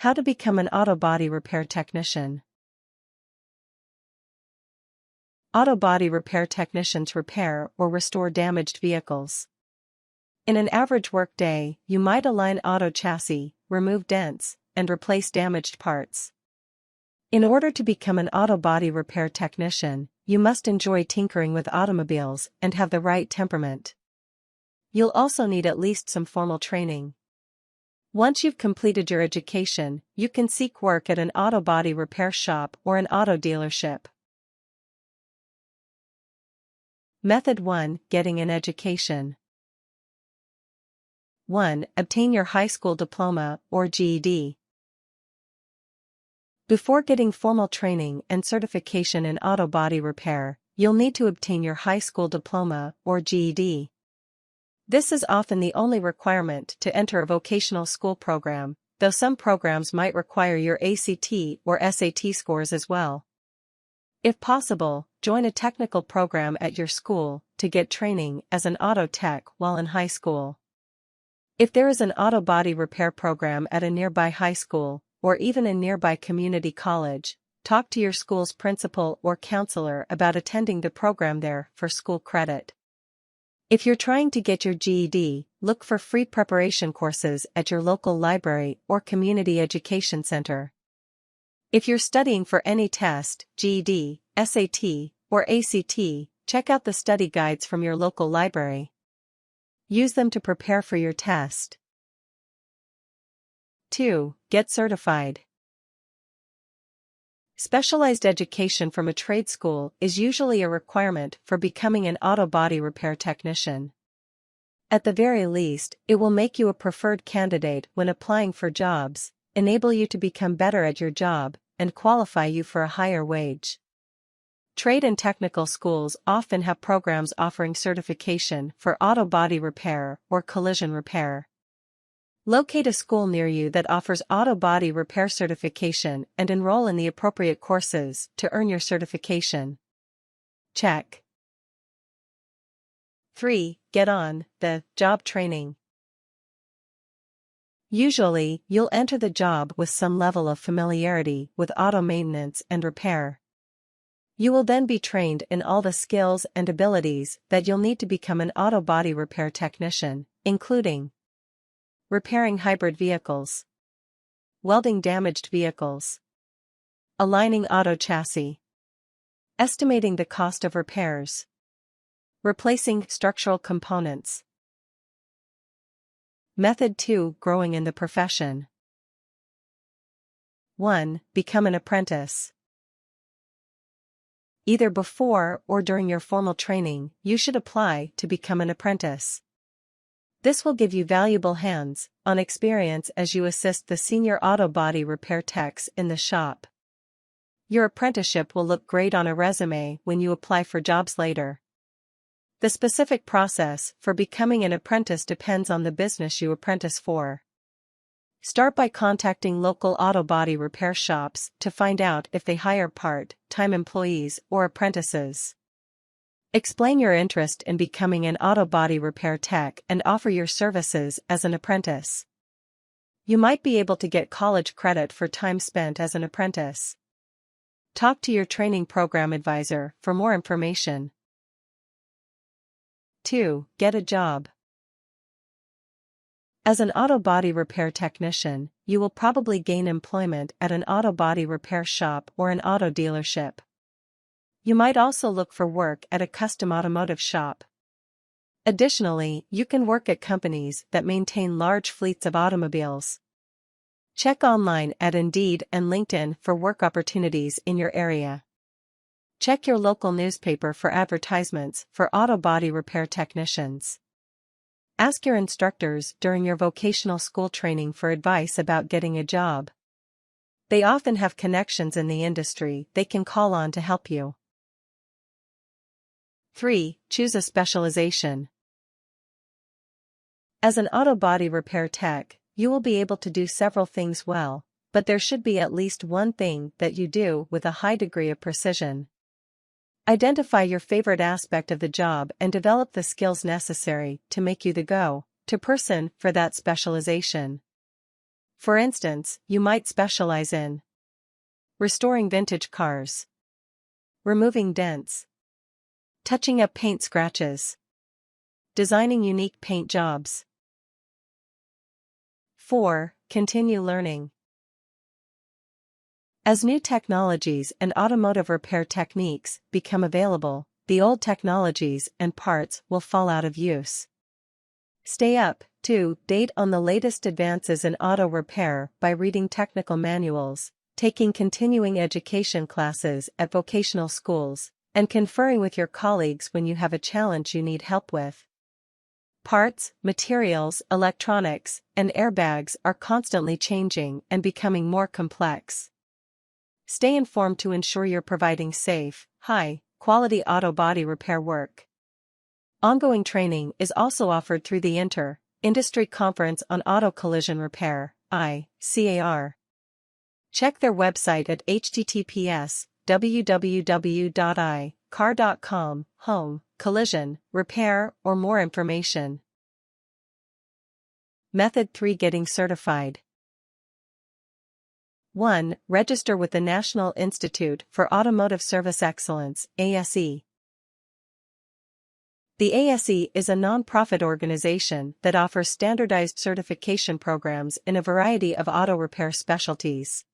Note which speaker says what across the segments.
Speaker 1: How to become an auto body repair technician. Auto body repair technicians repair or restore damaged vehicles. In an average workday, you might align auto chassis, remove dents, and replace damaged parts. In order to become an auto body repair technician, you must enjoy tinkering with automobiles and have the right temperament. You'll also need at least some formal training. Once you've completed your education, you can seek work at an auto body repair shop or an auto dealership. Method 1. Getting an education. 1. Obtain your high school diploma or GED. Before getting formal training and certification in auto body repair, you'll need to obtain your high school diploma or GED. This is often the only requirement to enter a vocational school program, though some programs might require your ACT or SAT scores as well. If possible, join a technical program at your school to get training as an auto tech while in high school. If there is an auto body repair program at a nearby high school, or even a nearby community college, talk to your school's principal or counselor about attending the program there for school credit. If you're trying to get your GED, look for free preparation courses at your local library or community education center. If you're studying for any test, GED, SAT, or ACT, check out the study guides from your local library. Use them to prepare for your test. 2. Get certified. Specialized education from a trade school is usually a requirement for becoming an auto body repair technician. At the very least, it will make you a preferred candidate when applying for jobs, enable you to become better at your job, and qualify you for a higher wage. Trade and technical schools often have programs offering certification for auto body repair or collision repair. Locate a school near you that offers auto body repair certification and enroll in the appropriate courses to earn your certification. Check. 3. Get on the job training. Usually, you'll enter the job with some level of familiarity with auto maintenance and repair. You will then be trained in all the skills and abilities that you'll need to become an auto body repair technician, including repairing hybrid vehicles, welding damaged vehicles, aligning auto chassis, estimating the cost of repairs, replacing structural components. Method 2. Growing in the profession. 1. Become an apprentice. Either before or during your formal training, you should apply to become an apprentice. This will give you valuable hands-on experience as you assist the senior auto body repair techs in the shop. Your apprenticeship will look great on a resume when you apply for jobs later. The specific process for becoming an apprentice depends on the business you apprentice for. Start by contacting local auto body repair shops to find out if they hire part-time employees or apprentices. Explain your interest in becoming an auto body repair tech and offer your services as an apprentice. You might be able to get college credit for time spent as an apprentice. Talk to your training program advisor for more information. 2. Get a job. As an auto body repair technician, you will probably gain employment at an auto body repair shop or an auto dealership. You might also look for work at a custom automotive shop. Additionally, you can work at companies that maintain large fleets of automobiles. Check online at Indeed and LinkedIn for work opportunities in your area. Check your local newspaper for advertisements for auto body repair technicians. Ask your instructors during your vocational school training for advice about getting a job. They often have connections in the industry they can call on to help you. 3. Choose a specialization. As an auto body repair tech, you will be able to do several things well, but there should be at least one thing that you do with a high degree of precision. Identify your favorite aspect of the job and develop the skills necessary to make you the go-to person for that specialization. For instance, you might specialize in restoring vintage cars, removing dents, touching up paint scratches, designing unique paint jobs. 4. Continue learning. As new technologies and automotive repair techniques become available, the old technologies and parts will fall out of use. Stay up to date on the latest advances in auto repair by reading technical manuals, taking continuing education classes at vocational schools, and conferring with your colleagues when you have a challenge you need help with. Parts, materials, electronics, and airbags are constantly changing and becoming more complex. Stay informed to ensure you're providing safe, high-quality auto body repair work. Ongoing training is also offered through the Inter-Industry Conference on Auto Collision Repair, ICAR. Check their website at https://www.icar.com, home, collision, repair, or more information. Method 3. Getting certified. 1. Register with the National Institute for Automotive Service Excellence, ASE. The ASE is a non-profit organization that offers standardized certification programs in a variety of auto repair specialties.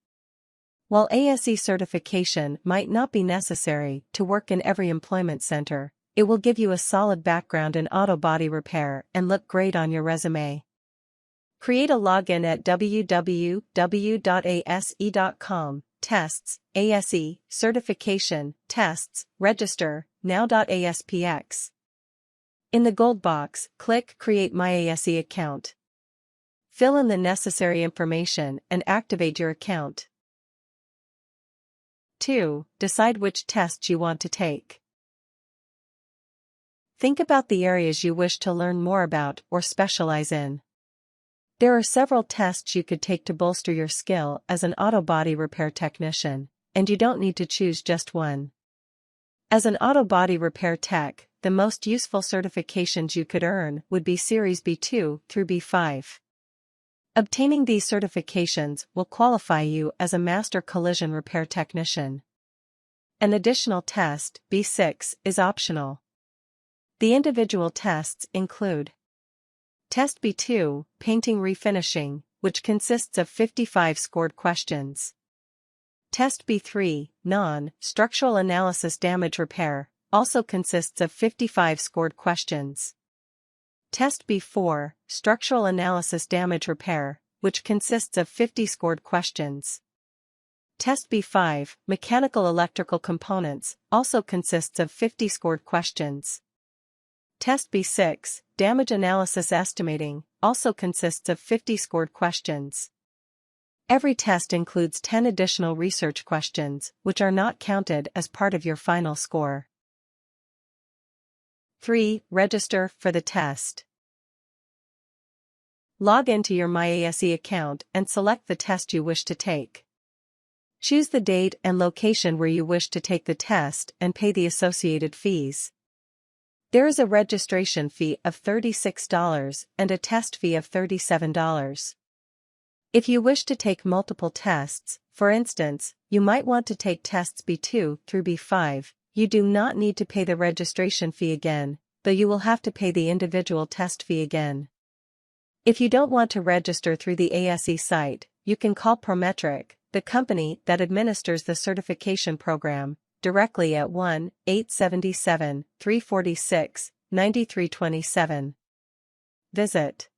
Speaker 1: While ASE certification might not be necessary to work in every employment center, it will give you a solid background in auto body repair and look great on your resume. Create a login at www.ase.com, tests, ASE, certification, tests, register, now.aspx. In the gold box, click Create My ASE account. Fill in the necessary information and activate your account. 2. Decide which tests you want to take. Think about the areas you wish to learn more about or specialize in. There are several tests you could take to bolster your skill as an auto body repair technician, and you don't need to choose just one. As an auto body repair tech, the most useful certifications you could earn would be Series B2 through B5. Obtaining these certifications will qualify you as a master collision repair technician. An additional test, B6, is optional. The individual tests include Test B2, Painting Refinishing, which consists of 55 scored questions. Test B3, Non-Structural Analysis Damage Repair, also consists of 55 scored questions. Test B4, Structural Analysis Damage Repair, which consists of 50 scored questions. Test B5, Mechanical Electrical Components, also consists of 50 scored questions. Test B6, Damage Analysis Estimating, also consists of 50 scored questions. Every test includes 10 additional research questions, which are not counted as part of your final score. 3. Register for the test. Log into your MyASE account and select the test you wish to take. Choose the date and location where you wish to take the test and pay the associated fees. There is a registration fee of $36 and a test fee of $37. If you wish to take multiple tests, for instance, you might want to take tests B2 through B5, you do not need to pay the registration fee again, though you will have to pay the individual test fee again. If you don't want to register through the ASE site, you can call Prometric, the company that administers the certification program, directly at 1-877-346-9327. Visit.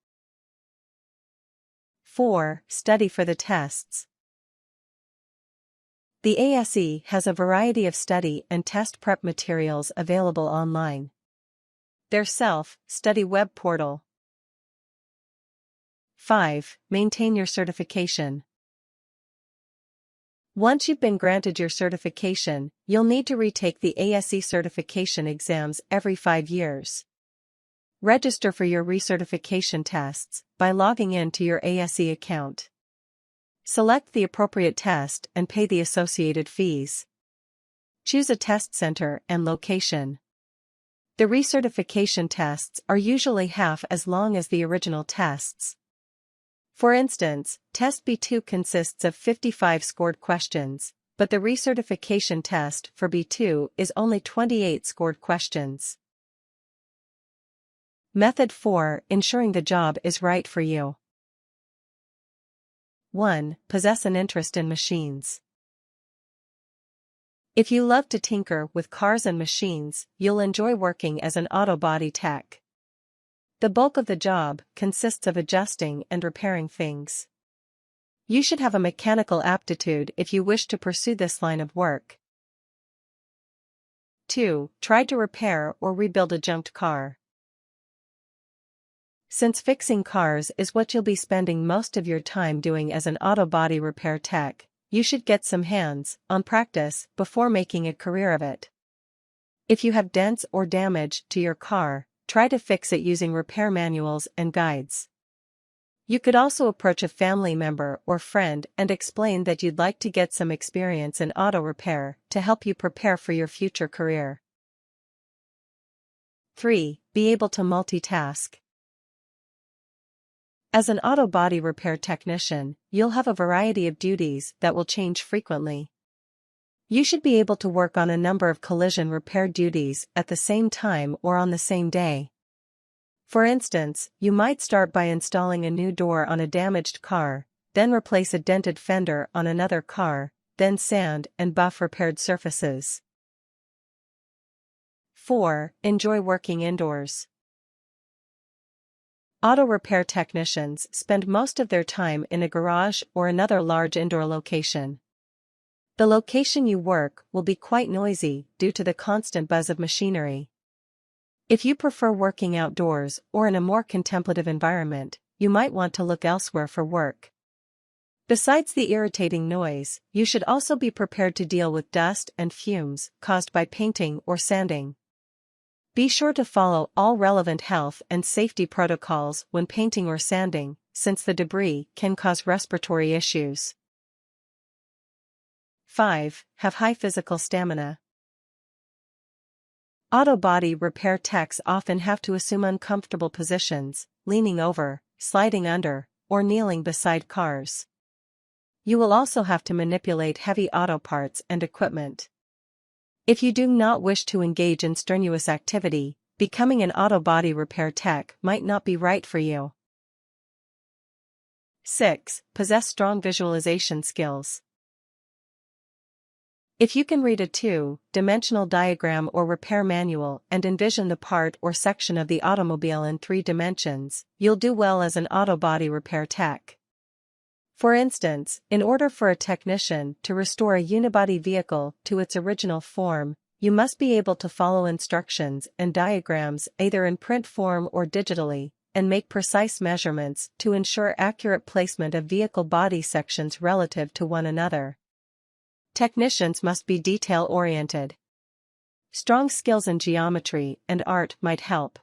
Speaker 1: 4. Study for the tests. The ASE has a variety of study and test prep materials available online. Their self-study web portal. 5. Maintain your certification. Once you've been granted your certification, you'll need to retake the ASE certification exams every 5 years. Register for your recertification tests by logging in to your ASE account. Select the appropriate test and pay the associated fees. Choose a test center and location. The recertification tests are usually half as long as the original tests. For instance, Test B2 consists of 55 scored questions, but the recertification test for B2 is only 28 scored questions. Method 4. Ensuring the job is right for you. 1. Possess an interest in machines. If you love to tinker with cars and machines, you'll enjoy working as an auto body tech. The bulk of the job consists of adjusting and repairing things. You should have a mechanical aptitude if you wish to pursue this line of work. 2. Try to repair or rebuild a junked car. Since fixing cars is what you'll be spending most of your time doing as an auto body repair tech, you should get some hands-on practice before making a career of it. If you have dents or damage to your car, try to fix it using repair manuals and guides. You could also approach a family member or friend and explain that you'd like to get some experience in auto repair to help you prepare for your future career. 3. Be able to multitask. As an auto body repair technician, you'll have a variety of duties that will change frequently. You should be able to work on a number of collision repair duties at the same time or on the same day. For instance, you might start by installing a new door on a damaged car, then replace a dented fender on another car, then sand and buff repaired surfaces. 4. Enjoy working indoors. Auto repair technicians spend most of their time in a garage or another large indoor location. The location you work will be quite noisy due to the constant buzz of machinery. If you prefer working outdoors or in a more contemplative environment, you might want to look elsewhere for work. Besides the irritating noise, you should also be prepared to deal with dust and fumes caused by painting or sanding. Be sure to follow all relevant health and safety protocols when painting or sanding, since the debris can cause respiratory issues. 5. Have high physical stamina. Auto body repair techs often have to assume uncomfortable positions, leaning over, sliding under, or kneeling beside cars. You will also have to manipulate heavy auto parts and equipment. If you do not wish to engage in strenuous activity, becoming an auto body repair tech might not be right for you. 6. Possess strong visualization skills. If you can read a two-dimensional diagram or repair manual and envision the part or section of the automobile in 3 dimensions, you'll do well as an auto body repair tech. For instance, in order for a technician to restore a unibody vehicle to its original form, you must be able to follow instructions and diagrams either in print form or digitally, and make precise measurements to ensure accurate placement of vehicle body sections relative to one another. Technicians must be detail-oriented. Strong skills in geometry and art might help.